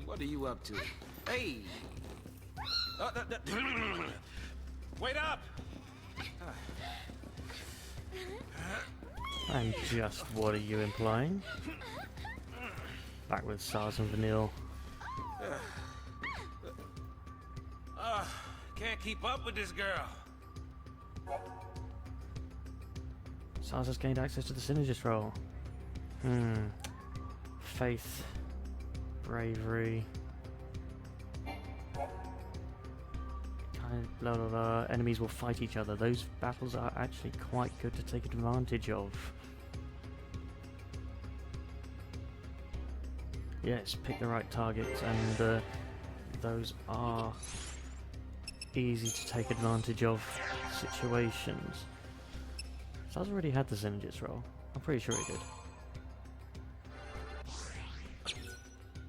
What are you up to? Hey! Wait up! And just what are you implying? Back with SARS and Vanille. Can't keep up with this girl. SARS has gained access to the synergist role. Faith. Bravery. Kind of blah blah blah. Enemies will fight each other. Those battles are actually quite good to take advantage of. Yes, pick the right targets, and those are easy to take advantage of situations. SARS already had the synergist role. I'm pretty sure he did.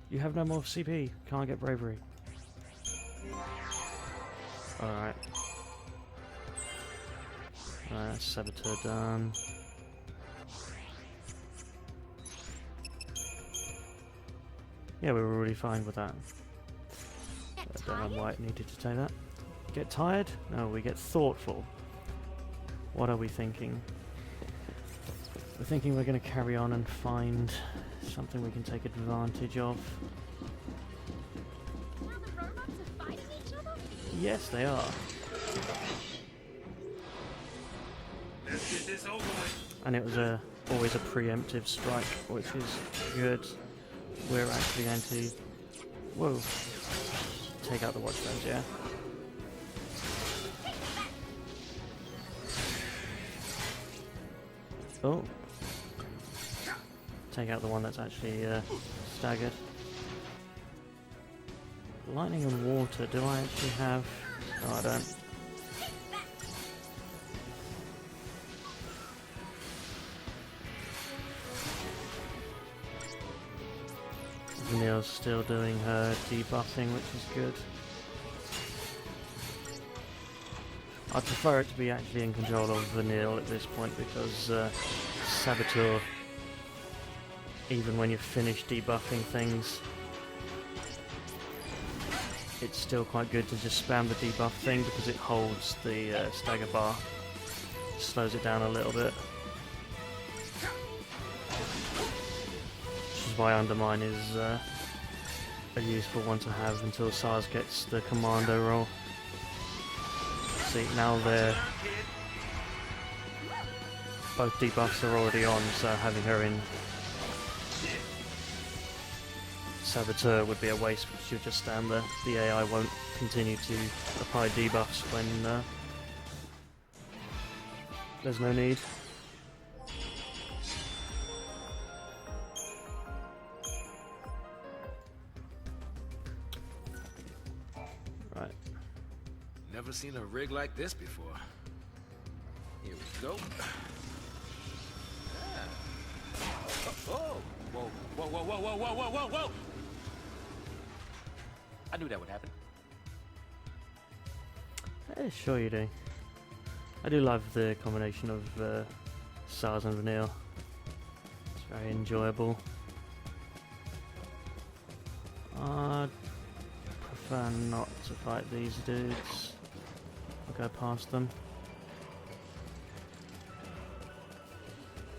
You have no more CP. Can't get bravery. Alright. Saboteur done. Yeah, we were really fine with that. I don't know why it needed to take that. Get tired? No, we get thoughtful. What are we thinking? We're thinking we're going to carry on and find something we can take advantage of. Now the robots are fighting each other? Yes, they are. Let's get this over with. And it was always a preemptive strike, which is good. We're actually going to... Whoa. Take out the watchstones, yeah? Oh. Take out the one that's actually staggered. Lightning and water, do I actually have... No, I don't. Vanille's still doing her debuffing, which is good. I'd prefer it to be actually in control of Vanille at this point, because Saboteur, even when you've finished debuffing things, it's still quite good to just spam the debuff thing because it holds the stagger bar, slows it down a little bit. Which is why Undermine is a useful one to have until SARS gets the commando role. See, now they're... both debuffs are already on, so having her in Saboteur would be a waste because she'll just stand there. The AI won't continue to apply debuffs when there's no need. Right. Never seen a rig like this before. Here we go. Oh! Whoa, whoa, whoa, whoa, whoa, whoa, whoa, whoa, whoa! I knew that would happen. Sure you do. I do love the combination of SARS and Vanille. It's very enjoyable. I'd prefer not to fight these dudes. I'll go past them.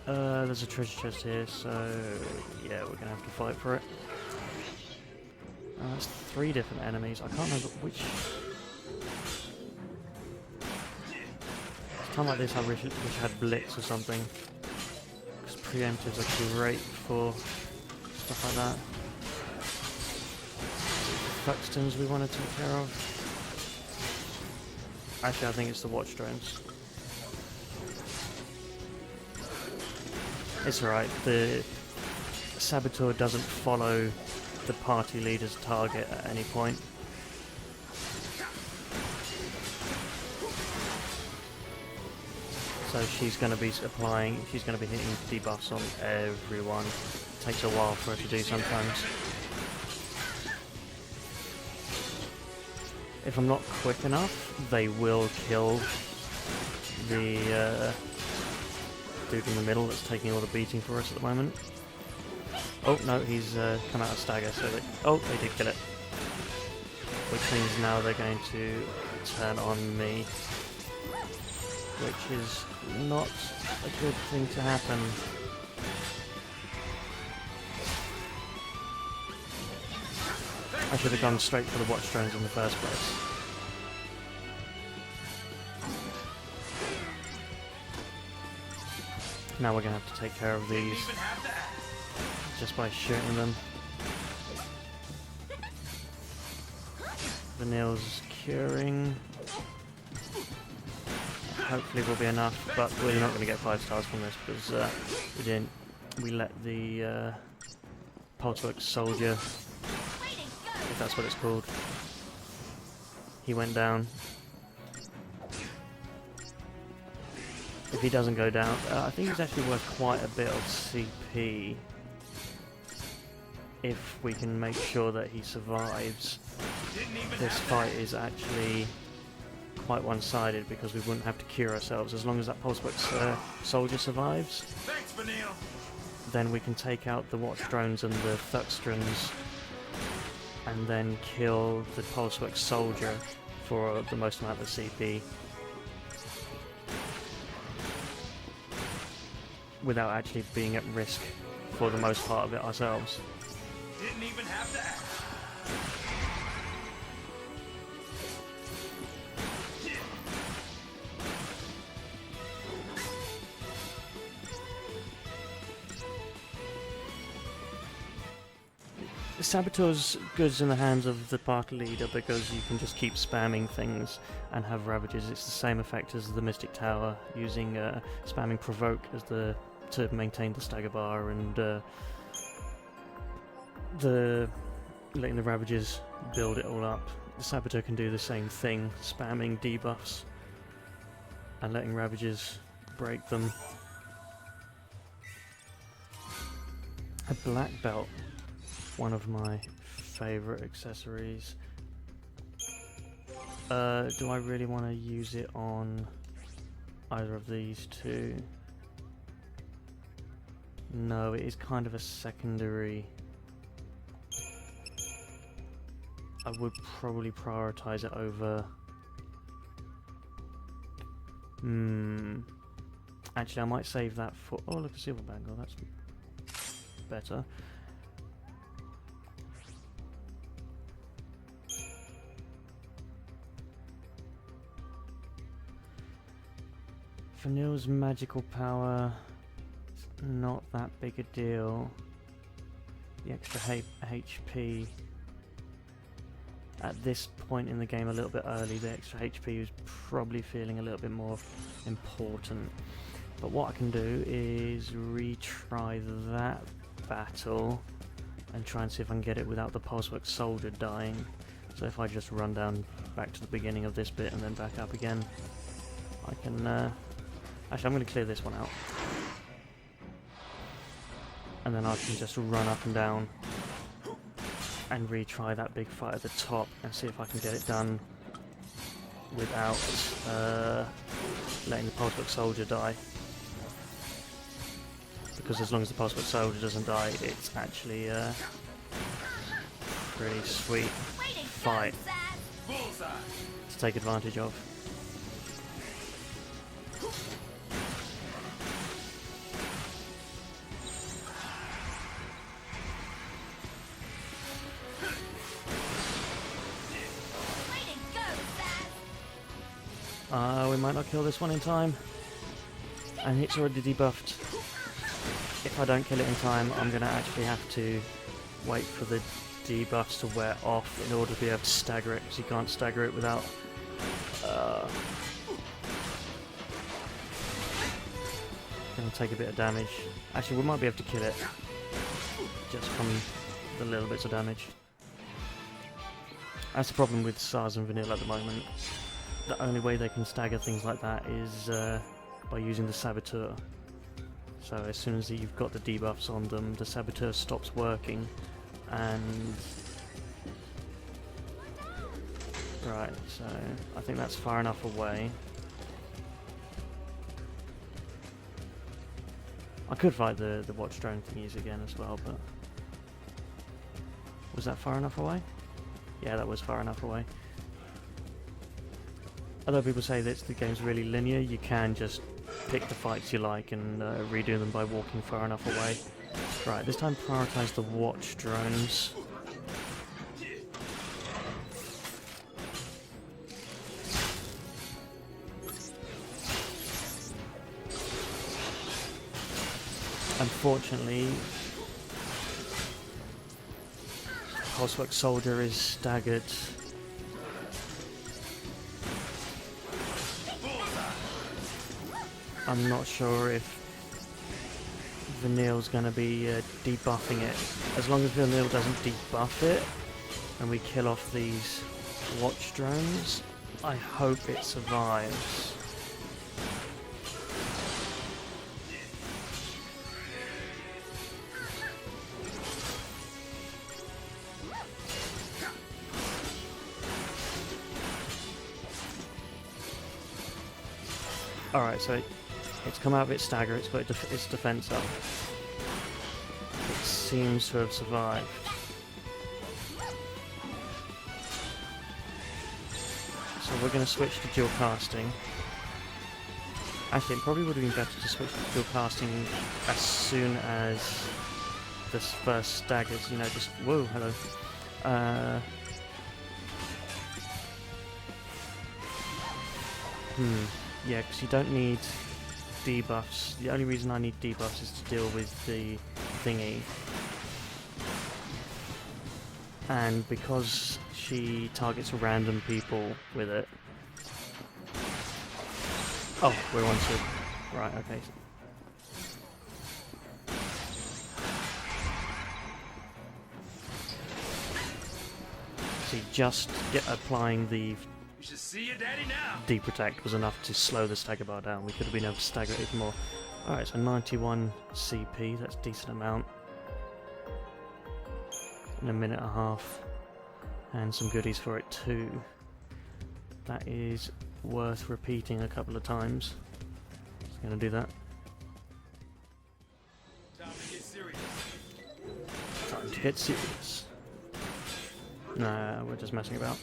There's a treasure chest here, so yeah, we're gonna have to fight for it. There's 3 different enemies. I can't remember which. It's time like this I wish it had Blitz or something. Because preemptives are great for stuff like that. Thuxtons we want to take care of. Actually, I think it's the watch drones. It's alright, the Saboteur doesn't follow the party leader's target at any point. So she's going to be hitting debuffs on everyone. It takes a while for her to do sometimes. If I'm not quick enough, they will kill the dude in the middle that's taking all the beating for us at the moment. Oh no, he's come out of stagger, so they did kill it. Which means now they're going to turn on me. Which is not a good thing to happen. I should have gone straight for the watch drones in the first place. Now we're going to have to take care of these just by shooting them. Vanille's curing. Hopefully will be enough, but we're not going to get 5 stars from this because we let the Pulsework Soldier, if that's what it's called, he went down. If he doesn't go down, I think he's actually worth quite a bit of CP if we can make sure that he survives. This fight is actually quite one-sided because we wouldn't have to cure ourselves. As long as that Pulsework Soldier survives, then we can take out the Watch Drones and the Thuxtrons and then kill the Pulsework Soldier for the most amount of CP without actually being at risk for the most part of it ourselves. Didn't even have to ask. The Saboteur's good in the hands of the party leader because you can just keep spamming things and have Ravages. It's the same effect as the Mystic Tower, using spamming Provoke as to maintain the stagger bar and letting the Ravages build it all up. The Saboteur can do the same thing, spamming debuffs and letting Ravages break them. A black belt. One of my favourite accessories. Do I really want to use it on either of these two? No, it is kind of a secondary. I would probably prioritise it over... Actually, I might save that for... Oh, look, a silver bangle, that's better. Vanille's magical power, not that big a deal. The extra HP at this point in the game, a little bit early, the extra HP is probably feeling a little bit more important. But what I can do is retry that battle and try and see if I can get it without the Pulsework Soldier dying. So if I just run down back to the beginning of this bit and then back up again, I can... Actually, I'm going to clear this one out. And then I can just run up and down and retry that big fight at the top and see if I can get it done without letting the Pulsework Soldier die. Because as long as the Pulsework Soldier doesn't die, it's actually a pretty sweet fight to take advantage of. We might not kill this one in time, and it's already debuffed. If I don't kill it in time, I'm going to actually have to wait for the debuffs to wear off in order to be able to stagger it, because you can't stagger it without... Going to take a bit of damage. Actually, we might be able to kill it just from the little bits of damage. That's the problem with SARS and Vanilla at the moment. The only way they can stagger things like that is by using the Saboteur. So as soon as you've got the debuffs on them, the Saboteur stops working, and... Right, so I think that's far enough away. I could fight the watch drone thingies again as well, but was that far enough away? Yeah, that was far enough away. Although people say that the game's really linear, you can just pick the fights you like and redo them by walking far enough away. Right, this time prioritize the watch drones. Unfortunately, Pulsework Soldier is staggered. I'm not sure if Vanille's going to be debuffing it. As long as Vanille doesn't debuff it and we kill off these watch drones, I hope it survives. Alright, so it's come out of its stagger, it's put its defense up. It seems to have survived. So we're going to switch to dual casting. Actually, it probably would have been better to switch to dual casting as soon as this first staggers, you know, just... Whoa, hello. Yeah, because you don't need debuffs. The only reason I need debuffs is to deal with the thingy. And because she targets random people with it... Oh, we're on to... Right, okay. See, just applying the... You should see your daddy now. Deprotect was enough to slow the stagger bar down. We could have been able to stagger it even more. Alright, so 91 CP, that's a decent amount. In a minute and a half. And some goodies for it too. That is worth repeating a couple of times. Just gonna do that. Time to get serious. Time to get serious. Nah, we're just messing about.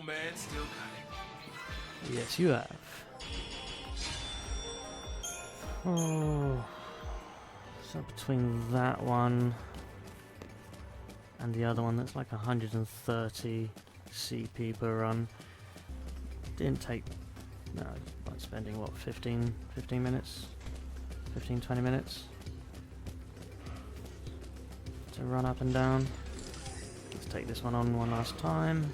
Man, still cutting. Yes, you have. Oh, so between that one and the other one, that's like 130 CP per run. Didn't take, no, like spending what, 15 minutes? 15-20 minutes to run up and down. Let's take this one on one last time.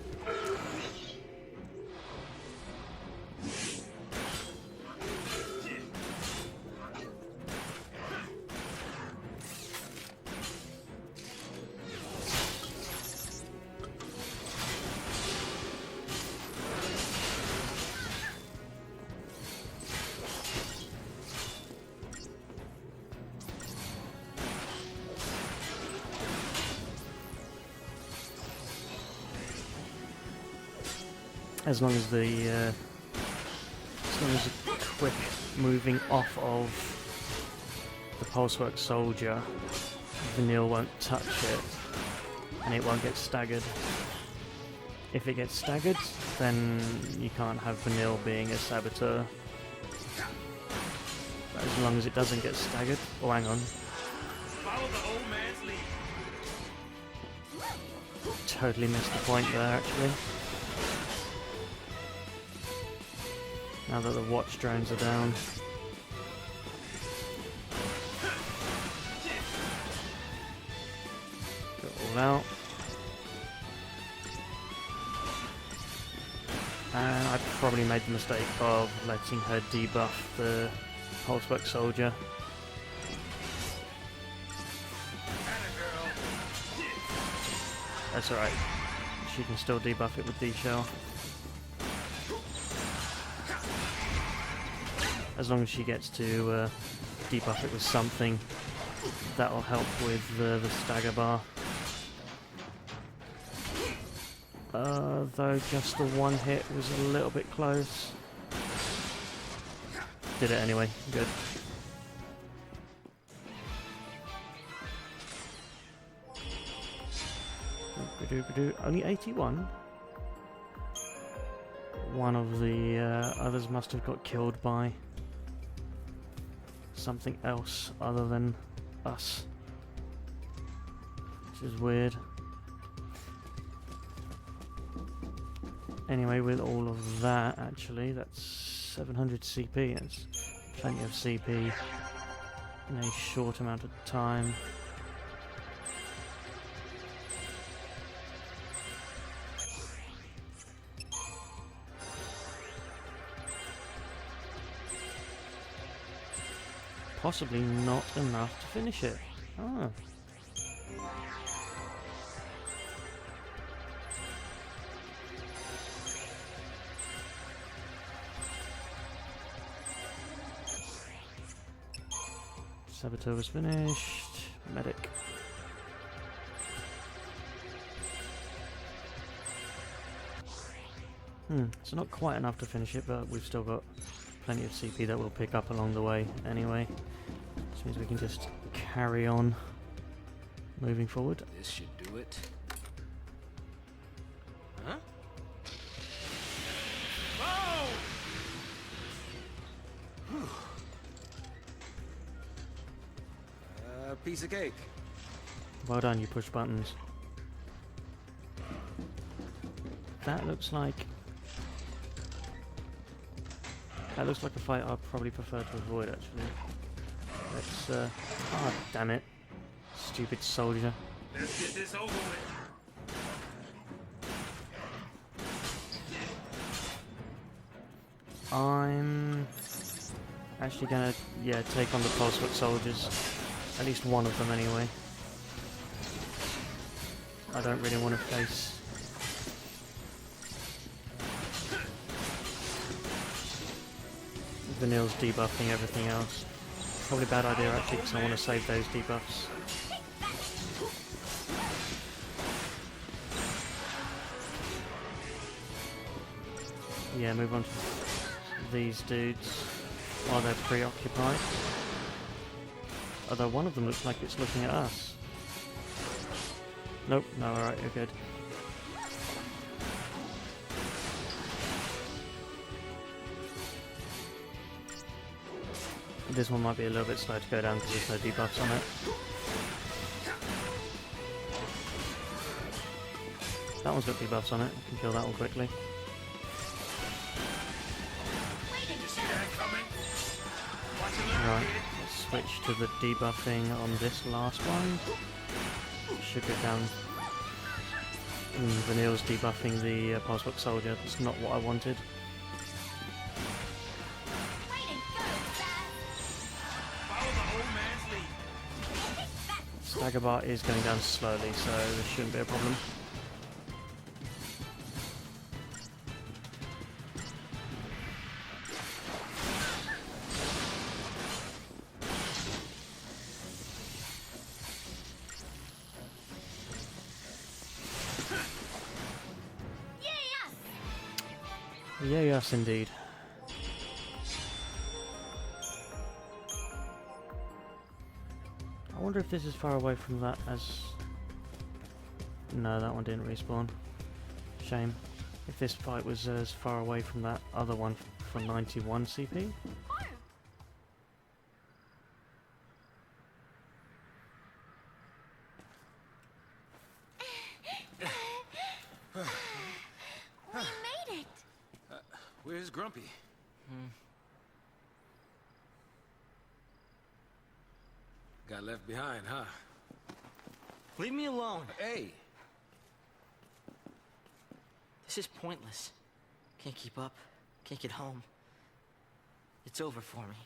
As long as the quick moving off of the Pulsework Soldier, Vanille won't touch it and it won't get staggered. If it gets staggered, then you can't have Vanille being a saboteur. But as long as it doesn't get staggered. Oh, hang on. Follow the old man's lead. Totally missed the point there, actually. Now that the watch drones are down. Go all out. And I probably made the mistake of letting her debuff the Pulsework Soldier. That's alright. She can still debuff it with D-Shell. As long as she gets to debuff it with something, that'll help with the stagger bar. Though just the one hit was a little bit close. Did it anyway, good. Only 81? One of the others must have got killed by something else other than us. Which is weird. Anyway, with all of that, actually, that's 700 CP. That's plenty of CP in a short amount of time. Possibly not enough to finish it. Oh. Saboteur was finished. Medic. So not quite enough to finish it, but we've still got plenty of CP that we'll pick up along the way anyway. Which means we can just carry on moving forward. This should do it. Huh? Piece of cake. Well done, you push buttons. That looks like a fight I'd probably prefer to avoid, actually. Let's oh damn it. Stupid soldier. Let's get this over with. I'm actually gonna take on the Pulsework soldiers. At least one of them anyway. I don't really want to face Vanille's debuffing everything else. Probably a bad idea actually, because I want to save those debuffs. Yeah, move on to these dudes while they're preoccupied. Although one of them looks like it's looking at us. Nope, no, alright, you're good. This one might be a little bit slow to go down because there's no debuffs on it. That one's got debuffs on it, you can kill that one quickly. Right, let's switch to the debuffing on this last one. Should go down. Vanille's debuffing the Pulsework Soldier. That's not what I wanted. Stagger bar is going down slowly, so this shouldn't be a problem. Yeah, yes, indeed. I wonder if this is far away from that as... No, that one didn't respawn. Shame. If this fight was as far away from that other one for 91 CP. We made it! Where's Grumpy? Got left behind, huh? Leave me alone. Hey! This is pointless. Can't keep up. Can't get home. It's over for me.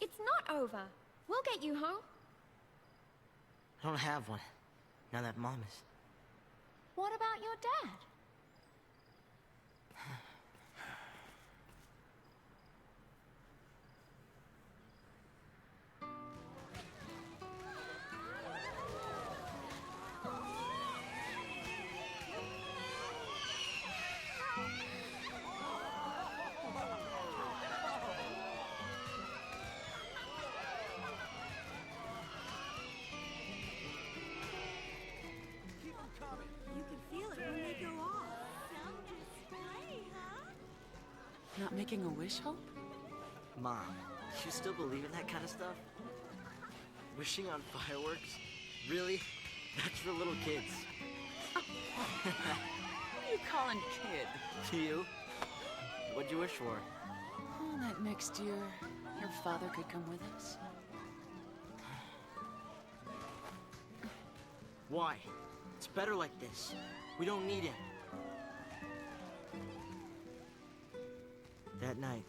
It's not over. We'll get you home. I don't have one. Now that Mom is. What about your dad? Not making a wish, Hope? Mom, you still believe in that kind of stuff? Wishing on fireworks? Really? That's for little kids. What are you calling kid? You? What'd you wish for? Oh, that next year, your father could come with us. Why? It's better like this. We don't need him. That night,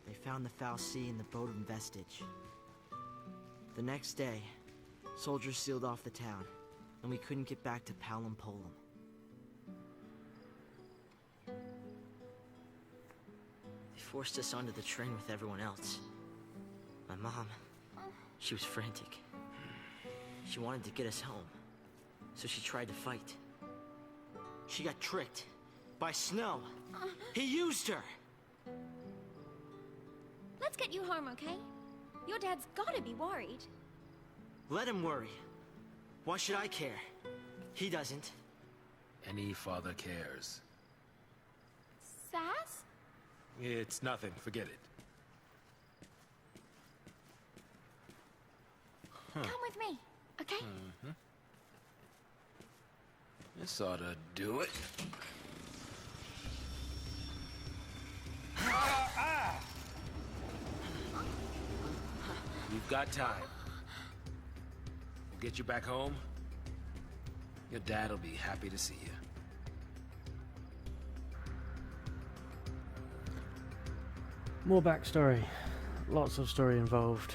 they found the Foul Sea in the boat of Vestige. The next day, soldiers sealed off the town, and we couldn't get back to Palom Polum. They forced us onto the train with everyone else. My mom, she was frantic. She wanted to get us home, so she tried to fight. She got tricked by Snow. He used her! Let's get you home, okay? Your dad's gotta be worried. Let him worry. Why should I care? He doesn't. Any father cares. Sass? It's nothing, forget it. Come with me, okay? This ought to do it. You've got time. Get you back home. Your dad'll be happy to see you. More backstory. Lots of story involved.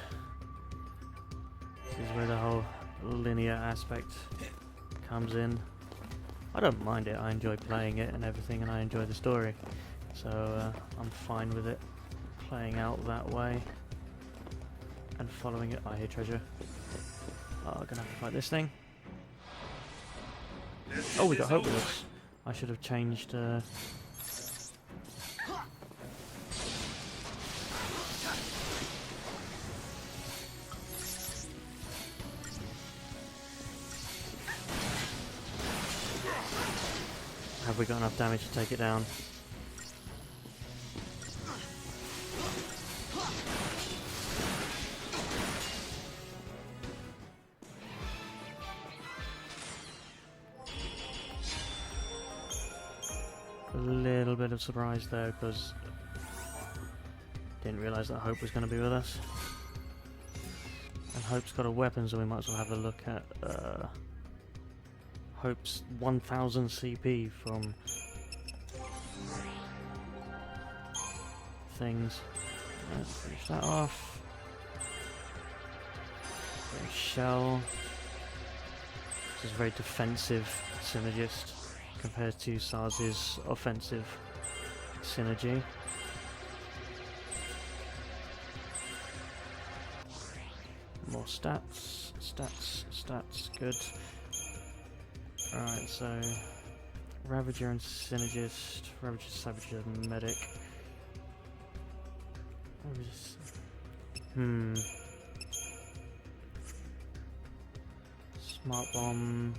This is where the whole linear aspect comes in. I don't mind it. I enjoy playing it and everything, and I enjoy the story. So I'm fine with it playing out that way and following it. I hear treasure. Oh, I'm gonna have to fight this thing. Oh, we got Hope with us. I should have changed. Have we got enough damage to take it down? A little bit of surprise there because didn't realise that Hope was going to be with us. And Hope's got a weapon, so we might as well have a look at Hope's 1000 CP from things. Let's finish that off. Shell. This is very defensive synergist compared to Sarz's offensive synergy. More stats, good. Alright, so Ravager and Synergist, Ravager, Savager, Medic. Smart Bomb.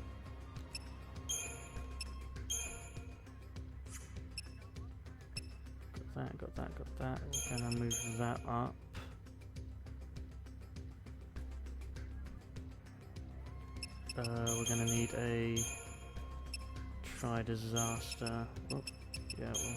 got that. We're gonna move that up. We're gonna need a tri-disaster. Oh, yeah, well.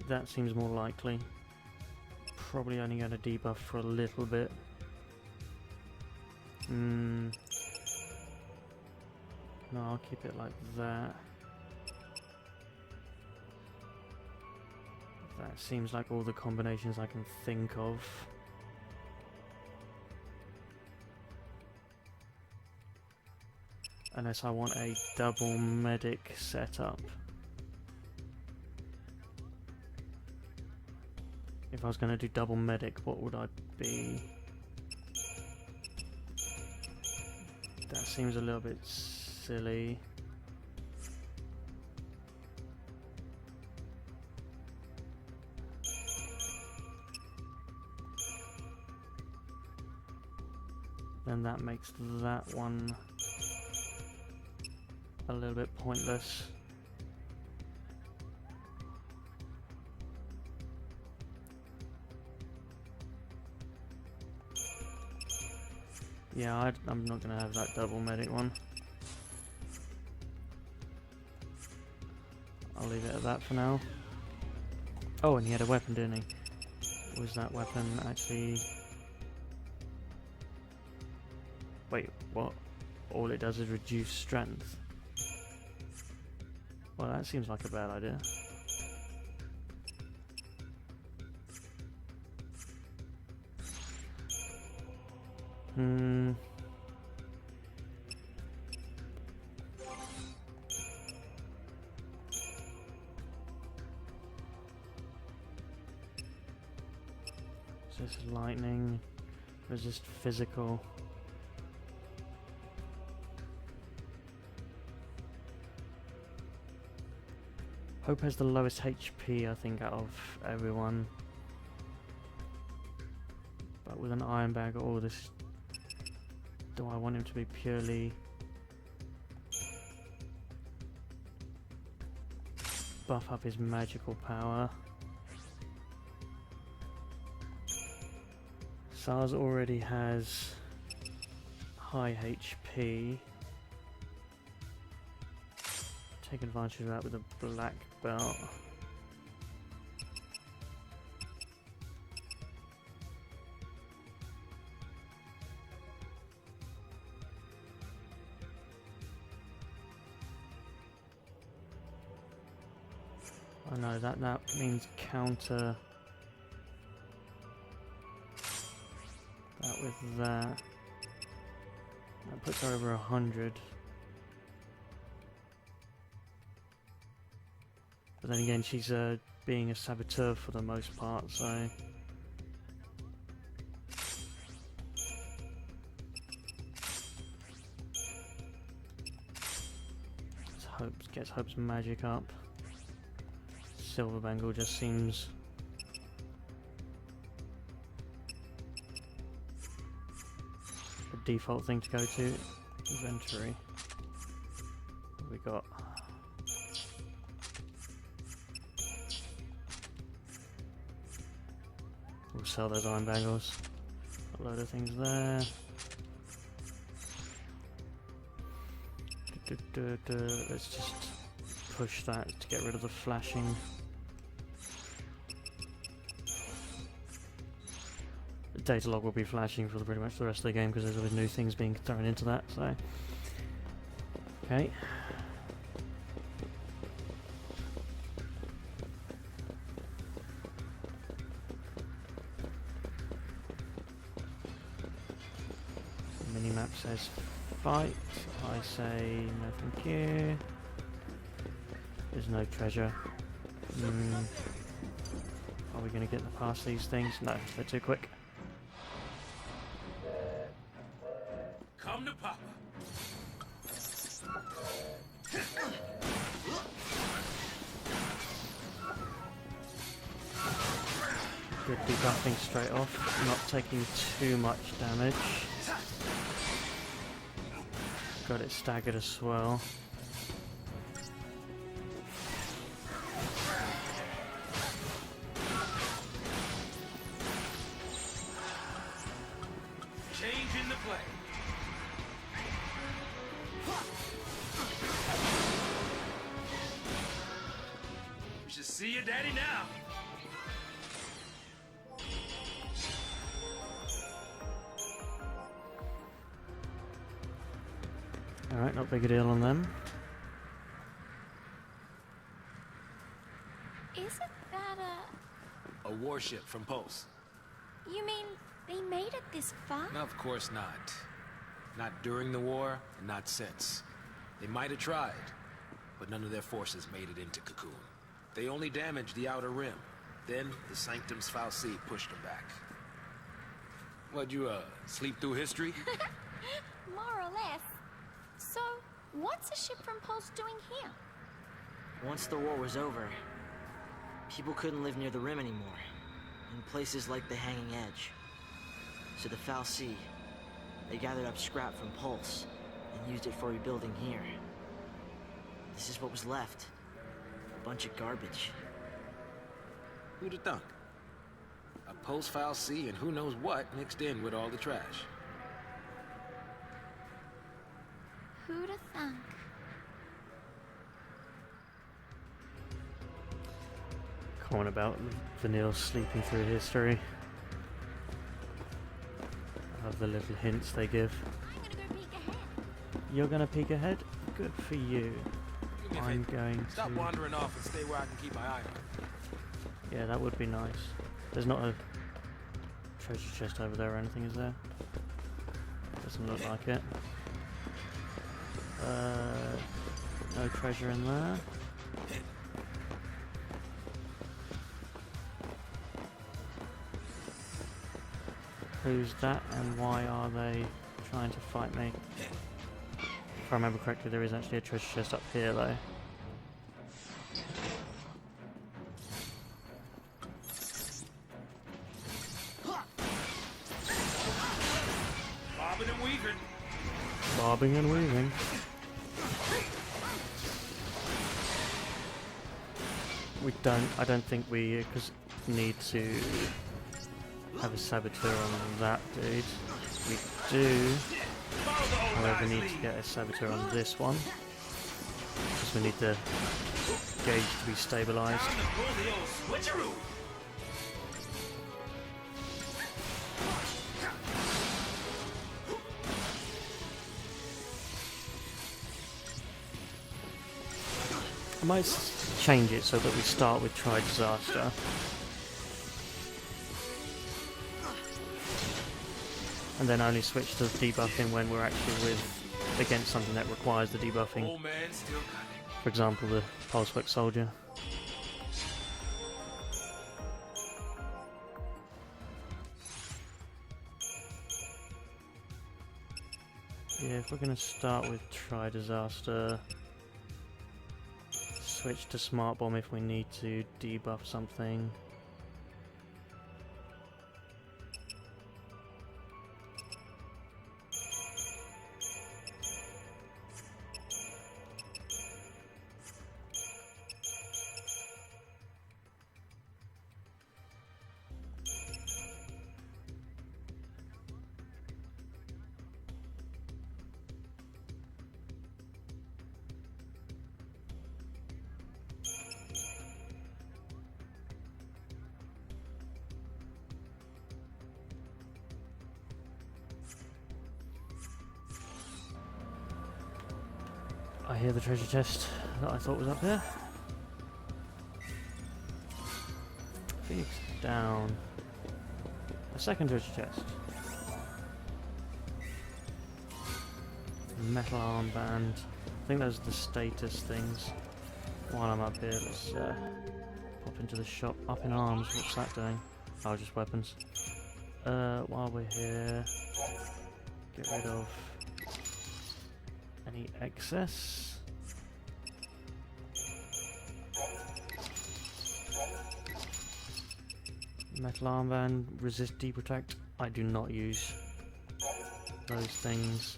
That seems more likely. Probably only going to debuff for a little bit. No, I'll keep it like that. That seems like all the combinations I can think of. Unless I want a double medic setup. If I was going to do double medic, what would I be? That seems a little bit silly. Then that makes that one a little bit pointless. Yeah, I'm not going to have that double medic one. I'll leave it at that for now. Oh, and he had a weapon, didn't he? Was that weapon actually... Wait, what? All it does is reduce strength. Well, that seems like a bad idea. So this is lightning, resist physical. Hope has the lowest HP, I think, out of everyone. But with an iron bag, all this. Do I want him to be purely buff up his magical power? SARS already has high HP. Take advantage of that with a black belt. Oh no, that means counter that with that. That puts her over 100. But then again, she's being a saboteur for the most part, so... Gets Hope's magic up. Silver Bangle just seems... the default thing to go to. Inventory. What have we got? We'll sell those iron bangles. A load of things there. Let's just push that to get rid of the flashing. The data log will be flashing for pretty much the rest of the game because there's always new things being thrown into that, so... Okay. Minimap says fight. I say no thank you. There's no treasure. Are we going to get past these things? No, they're too quick. Come to Papa. Good debuffing straight off, not taking too much damage. Got it staggered as well. Change in the play. You should see your daddy now. Alright, not big a deal on them. Isn't that A warship from Pulse. You mean they made it this far? No, of course not. Not during the war, and not since. They might have tried, but none of their forces made it into Cocoon. They only damaged the outer rim. Then, the Sanctum's Fal'Cie pushed them back. What'd you, sleep through history? More or less. So, what's a ship from Pulse doing here? Once the war was over, people couldn't live near the rim anymore, in places like the Hanging Edge. So the Fal'Cie, they gathered up scrap from Pulse and used it for rebuilding here. This is what was left. A bunch of garbage. Who'd have thunk? A Pulse Fal'Cie and who knows what mixed in with all the trash. Who'da thunk? Comment about Vanille sleeping through history. I love the little hints they give. I'm gonna go peek ahead. You're gonna peek ahead? Good for you. Do me a I'm favor. going Stop to... wandering off and stay where I can keep my eye on. Yeah, that would be nice. There's not a treasure chest over there or anything, is there? Doesn't look like it. No treasure in there. Who's that and why are they trying to fight me? If I remember correctly, there is actually a treasure chest up here though. Bobbing and weaving. Bobbing and weaving. I don't think we need to have a saboteur on that dude. We do, however, need to get a saboteur on this one. Because we need the gauge to be stabilised. Time to pull the old switcheroo. I might change it so that we start with Try Disaster. And then only switch to debuffing when we're actually against something that requires the debuffing. Old man still got it. For example, the Pulsework Soldier. Yeah, if we're going to start with Try Disaster, switch to Smart Bomb if we need to debuff something. I hear the treasure chest that I thought was up there. Phoenix down. A second treasure chest. Metal armband. I think those are the status things. While I'm up here, let's pop into the shop. Up in arms, what's that doing? Oh, just weapons. While we're here, get rid of any excess. Metal armband, resist, deprotect. I do not use those things.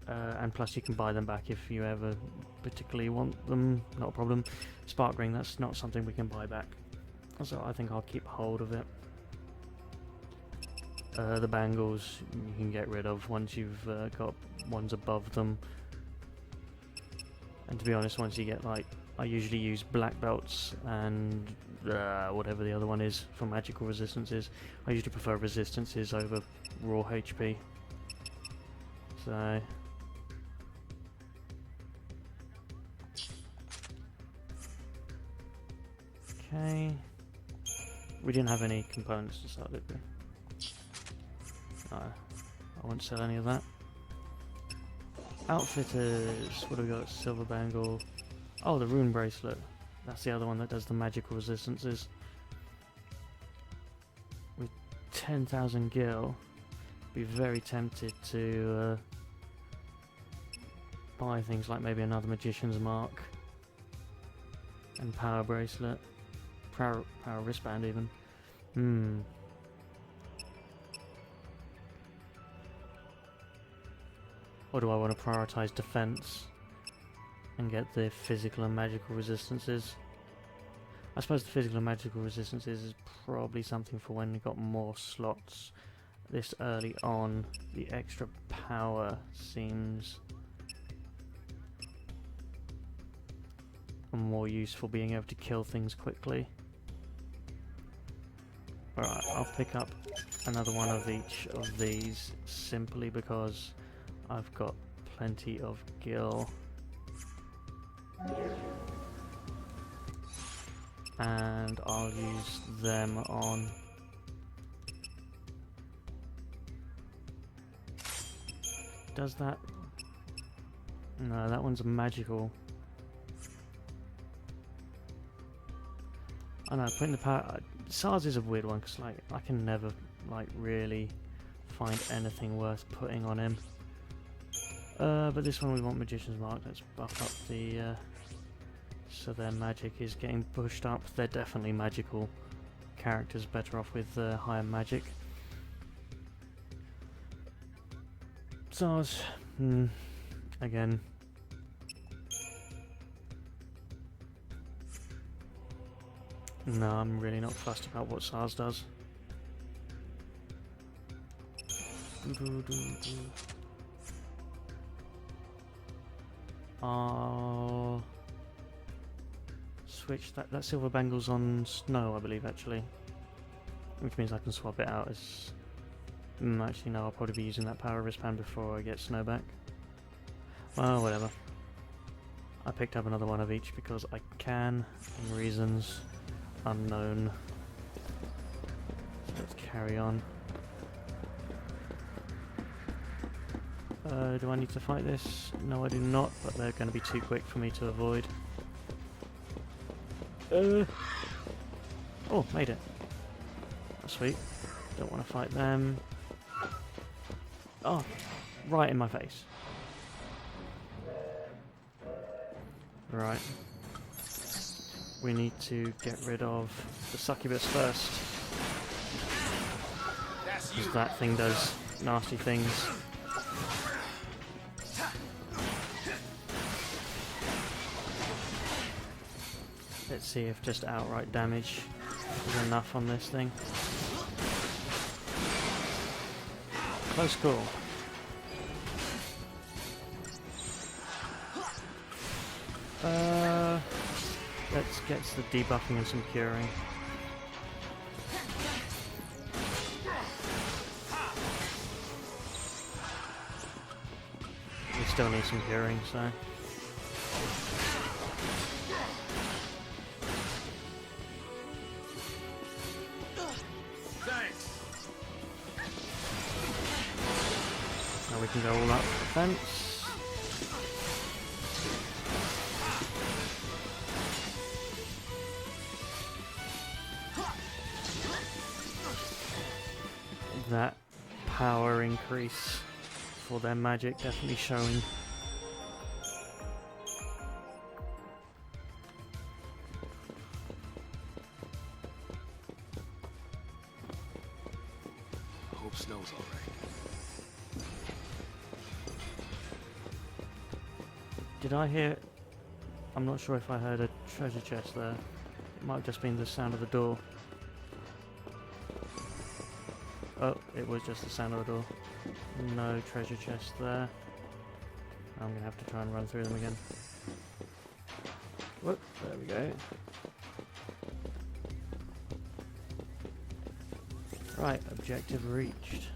And plus you can buy them back if you ever particularly want them, not a problem. Spark ring, that's not something we can buy back. So I think I'll keep hold of it. The bangles you can get rid of once you've got ones above them. And to be honest, once you get like, I usually use black belts and whatever the other one is for magical resistances. I usually prefer resistances over raw HP. So okay, we didn't have any components to start, did we? No, I won't sell any of that. Outfitters, what do we got? Silver bangle. Oh, the rune bracelet. That's the other one that does the magical resistances. With 10,000 gil, be very tempted to buy things like maybe another magician's mark and power bracelet, power wristband even. Or do I want to prioritize defense and get the physical and magical resistances? I suppose the physical and magical resistances is probably something for when you've got more slots this early on. The extra power seems more useful, being able to kill things quickly. Alright, I'll pick up another one of each of these simply because I've got plenty of gil. And I'll use them on does that? No, that one's a magical. I know, putting the power SARS is a weird one because like I can never like really find anything worth putting on him. But this one we want Magician's Mark. Let's buff up the so their magic is getting pushed up. They're definitely magical characters, better off with higher magic. SARS, again. No, I'm really not fussed about what SARS does. I'll switch that silver bangle's on snow, I believe, actually, which means I can swap it out as. Actually, no, I'll probably be using that power wristband before I get snow back. Well, whatever. I picked up another one of each because I can, for reasons unknown. So let's carry on. Do I need to fight this? No, I do not, but they're going to be too quick for me to avoid. Oh, made it. That's sweet. Don't want to fight them. Oh, right in my face. Right. We need to get rid of the succubus first. Because that thing does nasty things. Let's see if just outright damage is enough on this thing. Close call. Let's get the debuffing and some curing. We still need some curing, so. Now we can go all out for defense. That power increase for their magic definitely showing. Hope Snow's all right. Did I hear... I'm not sure if I heard a treasure chest there. It might have just been the sound of the door. Oh, it was just the sound of the door. No treasure chest there. I'm going to have to try and run through them again. Whoop, there we go. Right, objective reached.